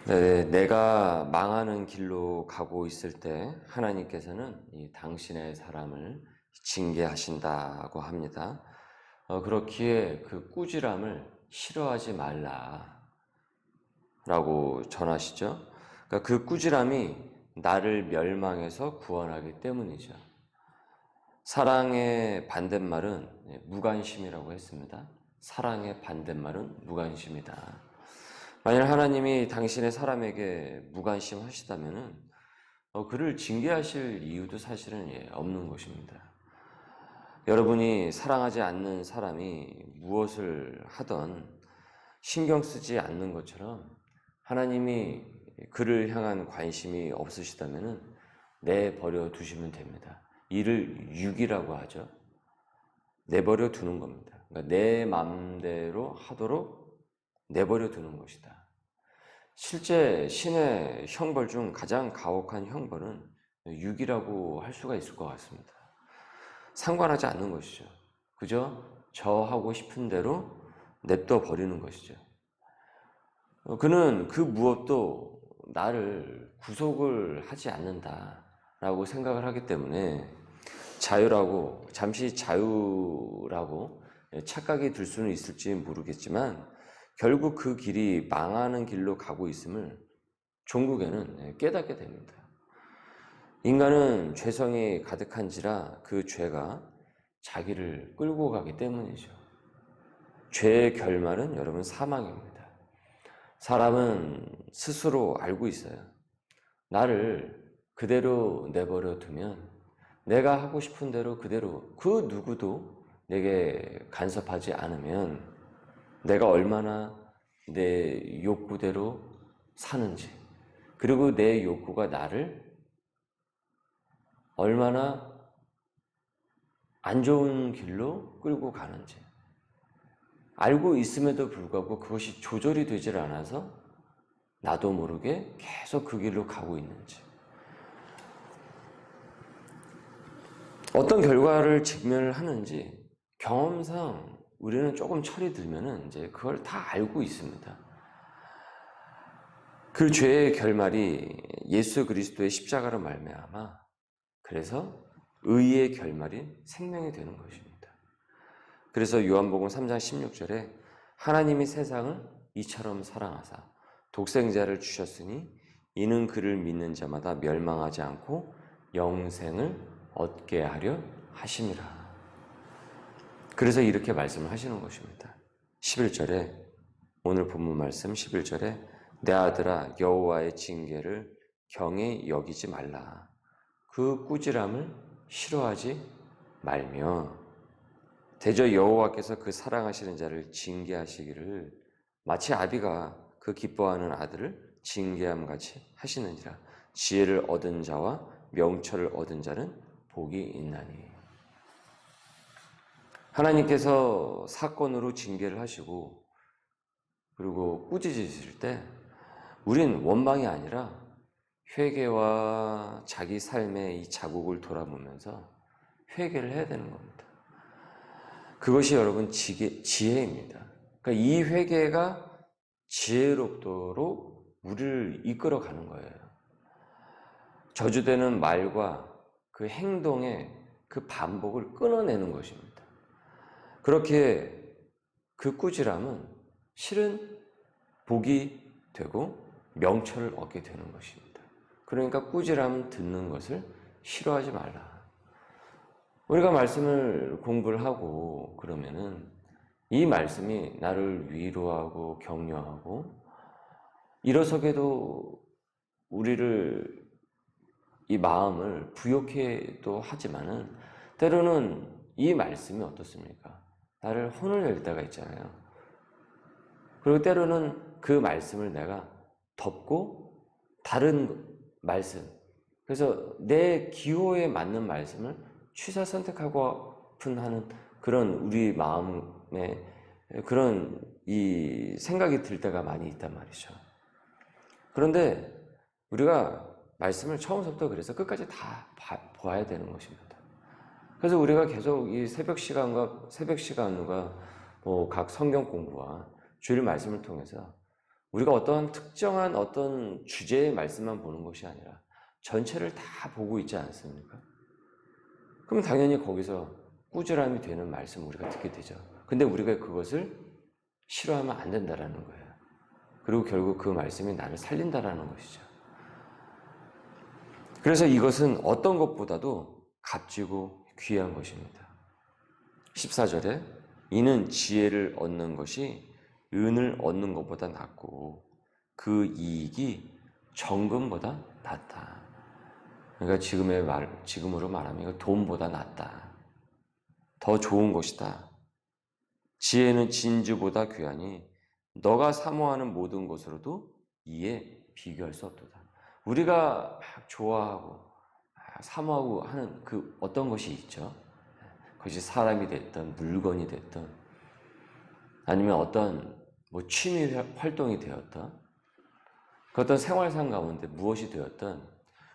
네, 내가 망하는 길로 가고 있을 때 하나님께서는 이 당신의 사람을 징계하신다고 합니다. 그렇기에 그 꾸지람을 싫어하지 말라라고 전하시죠. 그러니까 그 꾸지람이 나를 멸망해서 구원하기 때문이죠. 사랑의 반대말은 무관심이라고 했습니다. 사랑의 반대말은 무관심이다. 만약 하나님이 당신의 사람에게 무관심하시다면 그를 징계하실 이유도 사실은 없는 것입니다. 여러분이 사랑하지 않는 사람이 무엇을 하던 신경 쓰지 않는 것처럼 하나님이 그를 향한 관심이 없으시다면 내버려 두시면 됩니다. 이를 유기라고 하죠. 내버려 두는 겁니다. 그러니까 내 마음대로 하도록 내버려 두는 것이다. 실제 신의 형벌 중 가장 가혹한 형벌은 유기라고 할 수가 있을 것 같습니다. 상관하지 않는 것이죠. 그저 저 하고 싶은 대로 냅둬 버리는 것이죠. 그는 그 무엇도 나를 구속을 하지 않는다라고 생각을 하기 때문에 자유라고, 잠시 자유라고 착각이 들 수는 있을지 모르겠지만 결국 그 길이 망하는 길로 가고 있음을 종국에는 깨닫게 됩니다. 인간은 죄성이 가득한지라 그 죄가 자기를 끌고 가기 때문이죠. 죄의 결말은 여러분 사망입니다. 사람은 스스로 알고 있어요. 나를 그대로 내버려 두면 내가 하고 싶은 대로 그대로 그 누구도 내게 간섭하지 않으면 내가 얼마나 내 욕구대로 사는지, 그리고 내 욕구가 나를 얼마나 안 좋은 길로 끌고 가는지 알고 있음에도 불구하고 그것이 조절이 되질 않아서 나도 모르게 계속 그 길로 가고 있는지, 어떤 결과를 직면을 하는지 경험상 우리는 조금 철이 들면은 이제 그걸 다 알고 있습니다. 그 죄의 결말이 예수 그리스도의 십자가로 말미암아 그래서 의의 결말이 생명이 되는 것입니다. 그래서 요한복음 3장 16절에 하나님이 세상을 이처럼 사랑하사 독생자를 주셨으니 이는 그를 믿는 자마다 멸망하지 않고 영생을 얻게 하려 하심이라. 그래서 이렇게 말씀을 하시는 것입니다. 11절에 오늘 본문 말씀 11절에 내 아들아 여호와의 징계를 경히 여기지 말라. 그 꾸지람을 싫어하지 말며 대저 여호와께서 그 사랑하시는 자를 징계하시기를 마치 아비가 그 기뻐하는 아들을 징계함같이 하시느니라. 지혜를 얻은 자와 명철을 얻은 자는 복이 있나니. 하나님께서 사건으로 징계를 하시고 그리고 꾸짖으실 때 우린 원망이 아니라 회개와 자기 삶의 이 자국을 돌아보면서 회개를 해야 되는 겁니다. 그것이 여러분 지혜입니다. 그러니까 이 회개가 지혜롭도록 우리를 이끌어가는 거예요. 저주되는 말과 그 행동의 그 반복을 끊어내는 것입니다. 그렇게 그 꾸지람은 실은 복이 되고 명철을 얻게 되는 것입니다. 그러니까 꾸지람 듣는 것을 싫어하지 말라. 우리가 말씀을 공부를 하고 그러면은 이 말씀이 나를 위로하고 격려하고 일어서게도 우리를 이 마음을 부욕해도 하지만은 때로는 이 말씀이 어떻습니까? 나를 혼을 낼 때가 있잖아요. 그리고 때로는 그 말씀을 내가 덮고 다른 말씀, 그래서 내 기호에 맞는 말씀을 취사 선택하고픈 하는 그런 우리 마음에 그런 이 생각이 들 때가 많이 있단 말이죠. 그런데 우리가 말씀을 처음부터 그래서 끝까지 다 보아야 되는 것입니다. 그래서 우리가 계속 이 새벽 시간과 각 성경 공부와 주일 말씀을 통해서 우리가 어떤 특정한 어떤 주제의 말씀만 보는 것이 아니라 전체를 다 보고 있지 않습니까? 그럼 당연히 거기서 꾸지람이 되는 말씀을 우리가 듣게 되죠. 근데 우리가 그것을 싫어하면 안 된다라는 거예요. 그리고 결국 그 말씀이 나를 살린다라는 것이죠. 그래서 이것은 어떤 것보다도 값지고 귀한 것입니다. 14절에 이는 지혜를 얻는 것이 은을 얻는 것보다 낫고 그 이익이 정금보다 낫다. 그러니까 지금으로 말하면 돈보다 낫다. 더 좋은 것이다. 지혜는 진주보다 귀하니 너가 사모하는 모든 것으로도 이에 비교할 수 없도다. 우리가 막 좋아하고 사모하고 하는 그 어떤 것이 있죠. 그것이 사람이 됐든 물건이 됐든 아니면 어떤 취미 활동이 되었든 그 어떤 생활상 가운데 무엇이 되었든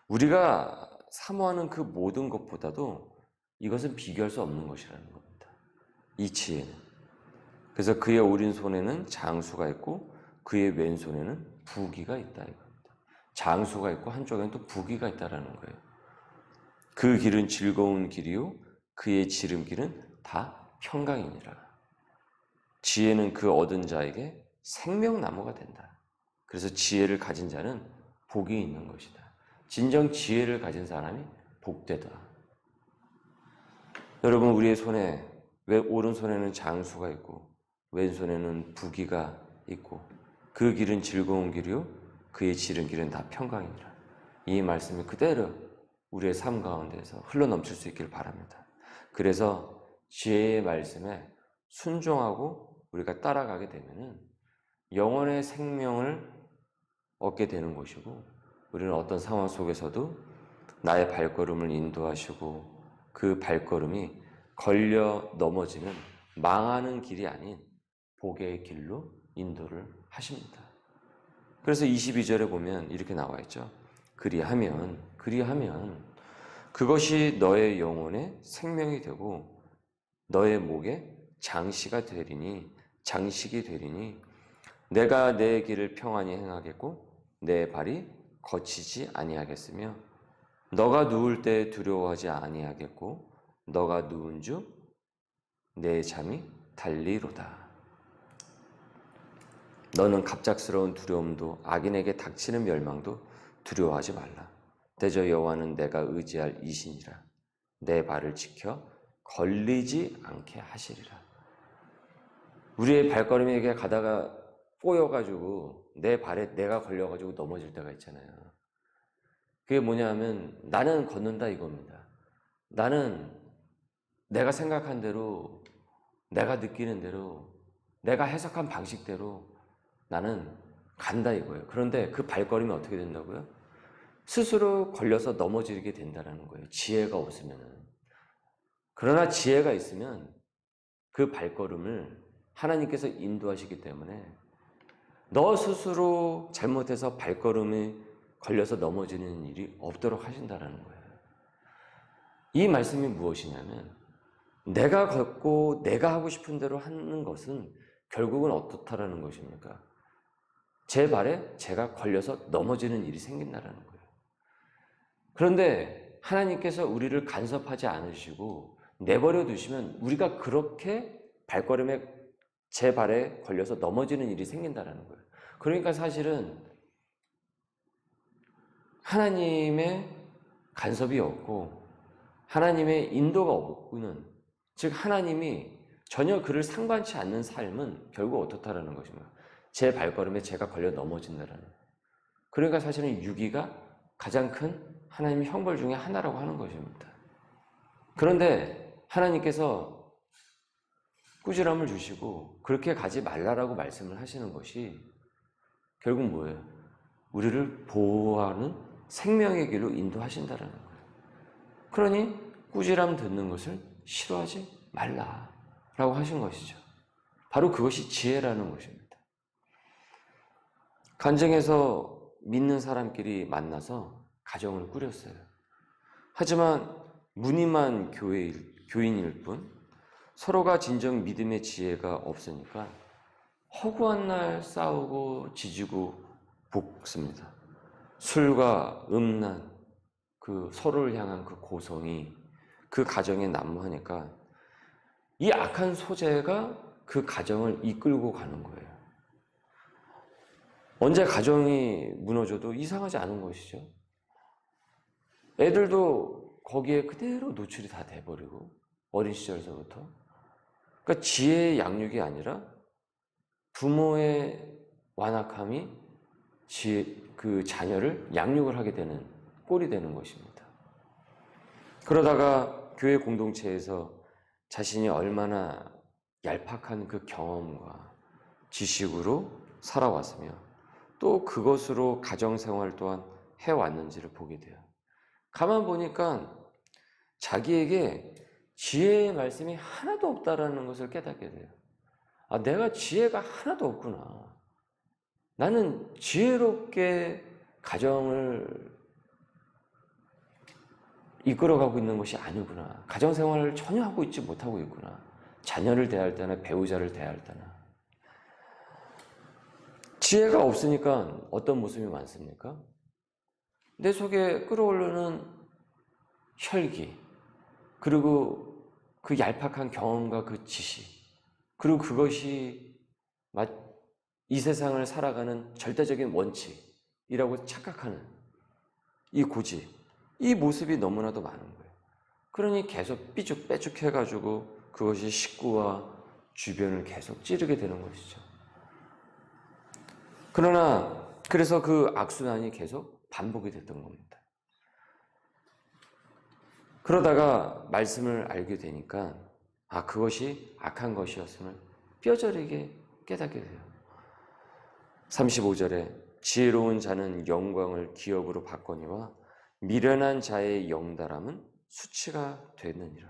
우리가 사모하는 그 모든 것보다도 이것은 비교할 수 없는 것이라는 겁니다. 이 지혜는. 그래서 그의 오른손에는 장수가 있고 그의 왼손에는 부귀가 있다 이겁니다. 장수가 있고 한쪽에는 또 부귀가 있다라는 거예요. 그 길은 즐거운 길이요 그의 지름길은 다 평강이니라. 지혜는 그 얻은 자에게 생명나무가 된다. 그래서 지혜를 가진 자는 복이 있는 것이다. 진정 지혜를 가진 사람이 복되다. 여러분 우리의 손에 오른손에는 장수가 있고 왼손에는 부귀가 있고 그 길은 즐거운 길이요 그의 지름길은 다 평강이니라. 이 말씀이 그대로 우리의 삶 가운데서 흘러넘칠 수 있기를 바랍니다. 그래서 지혜의 말씀에 순종하고 우리가 따라가게 되면은 영원의 생명을 얻게 되는 것이고 우리는 어떤 상황 속에서도 나의 발걸음을 인도하시고 그 발걸음이 걸려 넘어지는 망하는 길이 아닌 복의 길로 인도를 하십니다. 그래서 22절에 보면 이렇게 나와 있죠. 그리하면 그것이 너의 영혼의 생명이 되고 너의 목에 장식이 되리니 내가 내 길을 평안히 행하겠고 내 발이 거치지 아니하겠으며 너가 누울 때 두려워하지 아니하겠고 너가 누운 주 내 잠이 달리로다. 너는 갑작스러운 두려움도 악인에게 닥치는 멸망도 두려워하지 말라. 대저 여호와는 내가 의지할 이신이라. 내 발을 지켜 걸리지 않게 하시리라. 우리의 발걸음이 이렇게 가다가 꼬여가지고 내 발에 내가 걸려가지고 넘어질 때가 있잖아요. 그게 뭐냐면 나는 걷는다 이겁니다. 나는 내가 생각한 대로, 내가 느끼는 대로, 내가 해석한 방식대로 나는 간다 이거예요. 그런데 그 발걸음이 어떻게 된다고요? 스스로 걸려서 넘어지게 된다는 거예요. 지혜가 없으면은. 그러나 지혜가 있으면 그 발걸음을 하나님께서 인도하시기 때문에 너 스스로 잘못해서 발걸음이 걸려서 넘어지는 일이 없도록 하신다는 거예요. 이 말씀이 무엇이냐면 내가 걷고 내가 하고 싶은 대로 하는 것은 결국은 어떻다라는 것입니까? 제 발에 제가 걸려서 넘어지는 일이 생긴다라는 거예요. 그런데 하나님께서 우리를 간섭하지 않으시고 내버려 두시면 우리가 그렇게 발걸음에 제 발에 걸려서 넘어지는 일이 생긴다라는 거예요. 그러니까 사실은 하나님의 간섭이 없고 하나님의 인도가 없고는 즉 하나님이 전혀 그를 상관치 않는 삶은 결국 어떻다라는 것입니다. 제 발걸음에 제가 걸려 넘어진다라는 거예요. 그러니까 사실은 유기가 가장 큰 하나님의 형벌 중에 하나라고 하는 것입니다. 그런데 하나님께서 꾸지람을 주시고 그렇게 가지 말라라고 말씀을 하시는 것이 결국 뭐예요? 우리를 보호하는 생명의 길로 인도하신다라는 거예요. 그러니 꾸지람 듣는 것을 싫어하지 말라라고 하신 것이죠. 바로 그것이 지혜라는 것입니다. 간증에서 믿는 사람끼리 만나서 가정을 꾸렸어요. 하지만 무늬만 교인일 뿐 서로가 진정 믿음의 지혜가 없으니까 허구한 날 싸우고 지지고 볶습니다. 술과 음란, 그 서로를 향한 그 고성이 그 가정에 난무하니까 이 악한 소재가 그 가정을 이끌고 가는 거예요. 언제 가정이 무너져도 이상하지 않은 것이죠. 애들도 거기에 그대로 노출이 다 돼버리고, 어린 시절서부터. 그러니까 지혜의 양육이 아니라 부모의 완악함이 그 자녀를 양육을 하게 되는 꼴이 되는 것입니다. 그러다가 교회 공동체에서 자신이 얼마나 얄팍한 그 경험과 지식으로 살아왔으며 또 그것으로 가정생활 또한 해왔는지를 보게 돼요. 가만 보니까 자기에게 지혜의 말씀이 하나도 없다라는 것을 깨닫게 돼요. 아, 내가 지혜가 하나도 없구나. 나는 지혜롭게 가정을 이끌어가고 있는 것이 아니구나. 가정생활을 전혀 하고 있지 못하고 있구나. 자녀를 대할 때나 배우자를 대할 때나. 지혜가 없으니까 어떤 모습이 많습니까? 내 속에 끓어오르는 혈기, 그리고 그 얄팍한 경험과 그 지식, 그리고 그것이 이 세상을 살아가는 절대적인 원칙이라고 착각하는 이 고집, 이 모습이 너무나도 많은 거예요. 그러니 계속 삐죽빼죽해가지고 그것이 식구와 주변을 계속 찌르게 되는 것이죠. 그러나 그래서 그 악순환이 계속 반복이 됐던 겁니다. 그러다가 말씀을 알게 되니까 그것이 악한 것이었음을 뼈저리게 깨닫게 돼요. 35절에 지혜로운 자는 영광을 기업으로 받거니와 미련한 자의 영달함은 수치가 되느니라.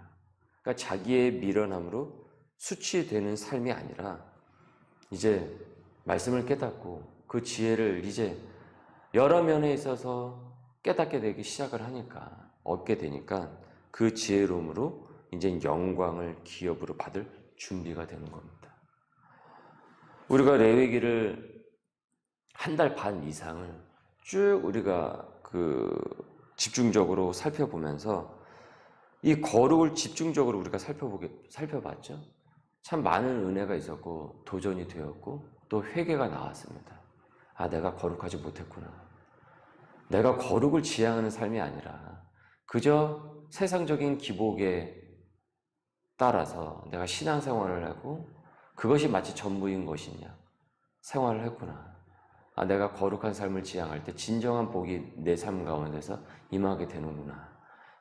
그러니까 자기의 미련함으로 수치되는 삶이 아니라 이제 말씀을 깨닫고 그 지혜를 이제 여러 면에 있어서 깨닫게 되기 시작을 하니까, 얻게 되니까 그 지혜로움으로 이제 영광을 기업으로 받을 준비가 되는 겁니다. 우리가 레위기를 한 달 반 이상을 쭉 우리가 집중적으로 살펴보면서 이 거룩을 집중적으로 우리가 살펴봤죠. 참 많은 은혜가 있었고 도전이 되었고 또 회개가 나왔습니다. 내가 거룩하지 못했구나. 내가 거룩을 지향하는 삶이 아니라 그저 세상적인 기복에 따라서 내가 신앙생활을 하고 그것이 마치 전부인 것이냐 생활을 했구나. 내가 거룩한 삶을 지향할 때 진정한 복이 내 삶 가운데서 임하게 되는구나.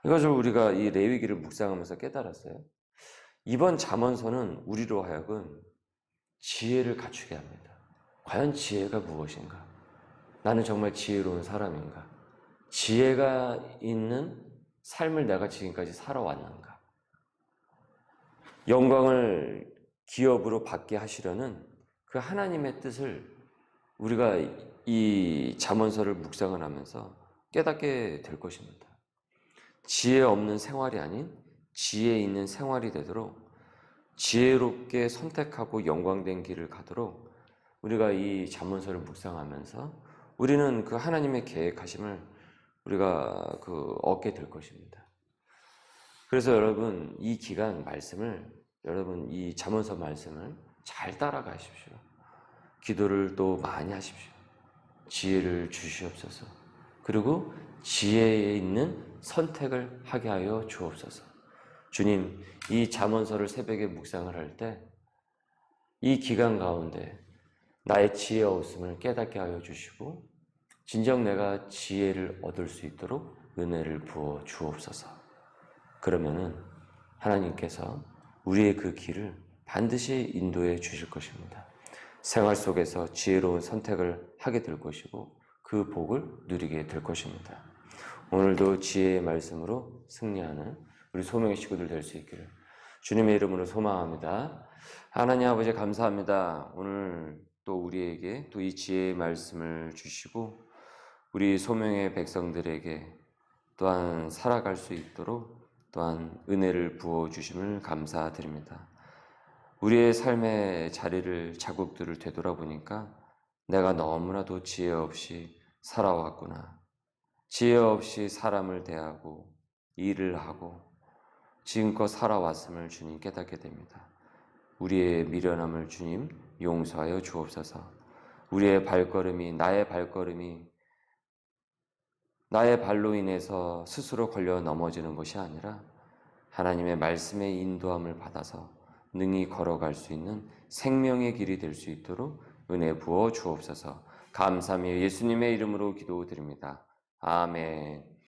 이것을 우리가 이 레위기를 묵상하면서 깨달았어요. 이번 잠언서는 우리로 하여금 지혜를 갖추게 합니다. 과연 지혜가 무엇인가? 나는 정말 지혜로운 사람인가? 지혜가 있는 삶을 내가 지금까지 살아왔는가? 영광을 기업으로 받게 하시려는 그 하나님의 뜻을 우리가 이 잠언서를 묵상을 하면서 깨닫게 될 것입니다. 지혜 없는 생활이 아닌 지혜 있는 생활이 되도록 지혜롭게 선택하고 영광된 길을 가도록 우리가 이 잠언서를 묵상하면서 우리는 그 하나님의 계획하심을 우리가 얻게 될 것입니다. 그래서 여러분 이 기간 말씀을, 여러분 이 잠언서 말씀을 잘 따라가십시오. 기도를 또 많이 하십시오. 지혜를 주시옵소서. 그리고 지혜에 있는 선택을 하게 하여 주옵소서. 주님, 이 잠언서를 새벽에 묵상을 할 때 이 기간 가운데 나의 지혜 없음을 깨닫게 하여 주시고 진정 내가 지혜를 얻을 수 있도록 은혜를 부어 주옵소서. 그러면은 하나님께서 우리의 그 길을 반드시 인도해 주실 것입니다. 생활 속에서 지혜로운 선택을 하게 될 것이고 그 복을 누리게 될 것입니다. 오늘도 지혜의 말씀으로 승리하는 우리 소명의 식구들 될 수 있기를 주님의 이름으로 소망합니다. 하나님 아버지 감사합니다. 오늘 또 우리에게 또 이 지혜의 말씀을 주시고 우리 소명의 백성들에게 또한 살아갈 수 있도록 또한 은혜를 부어주심을 감사드립니다. 우리의 삶의 자리를, 자국들을 되돌아보니까 내가 너무나도 지혜 없이 살아왔구나. 지혜 없이 사람을 대하고 일을 하고 지금껏 살아왔음을 주님 깨닫게 됩니다. 우리의 미련함을 주님 용서하여 주옵소서. 우리의 발걸음이, 나의 발로 인해서 스스로 걸려 넘어지는 것이 아니라 하나님의 말씀의 인도함을 받아서 능히 걸어갈 수 있는 생명의 길이 될 수 있도록 은혜 부어 주옵소서. 감사하며 예수님의 이름으로 기도드립니다. 아멘.